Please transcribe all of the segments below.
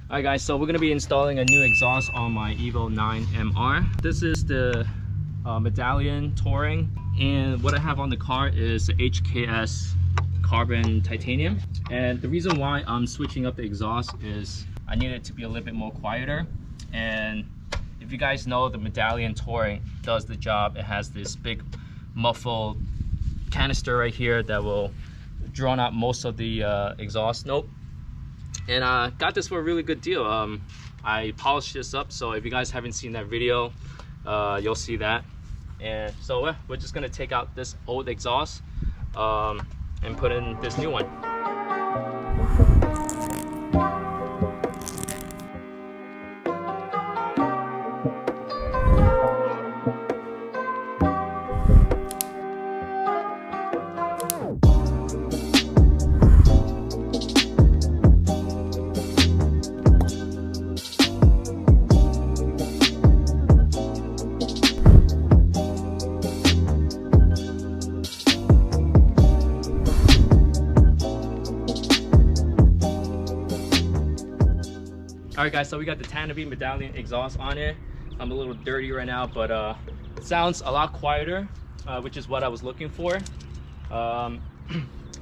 Alright guys, so we're going to be installing a new exhaust on my Evo IX MR. This is the Medallion Touring, and what I have on the car is the HKS carbon titanium. And the reason why I'm switching up the exhaust is I need it to be a little bit more quieter. And if you guys know, the Medallion Touring does the job. It has this big muffled canister right here that will drown out most of the exhaust note. And I got this for a really good deal. I polished this up, so if you guys haven't seen that video, you'll see that. And so we're just gonna take out this old exhaust and put in this new one. Alright guys, so we got the Tanabe Medallion exhaust on it. I'm a little dirty right now, but it sounds a lot quieter, which is what I was looking for. I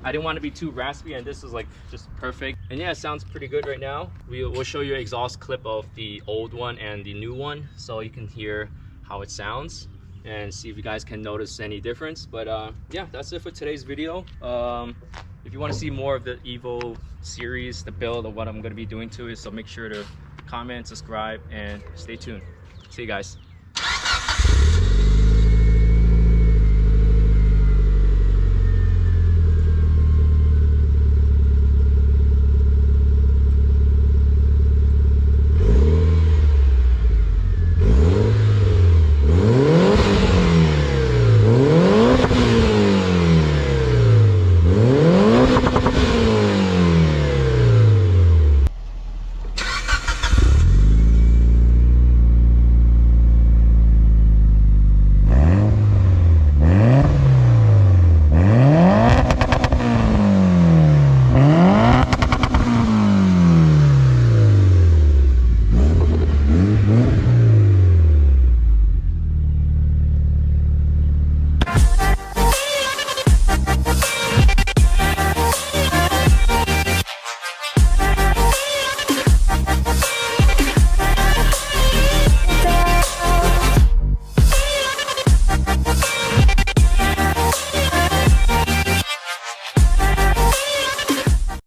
didn't want to be too raspy, and this is like just perfect. And yeah, it sounds pretty good right now. We'll show you an exhaust clip of the old one and the new one, so you can hear how it sounds and see if you guys can notice any difference. But yeah, that's it for today's video. If you want to see more of the Evo series, the build of what I'm going to be doing to it, so make sure to comment, subscribe, and stay tuned. See you guys.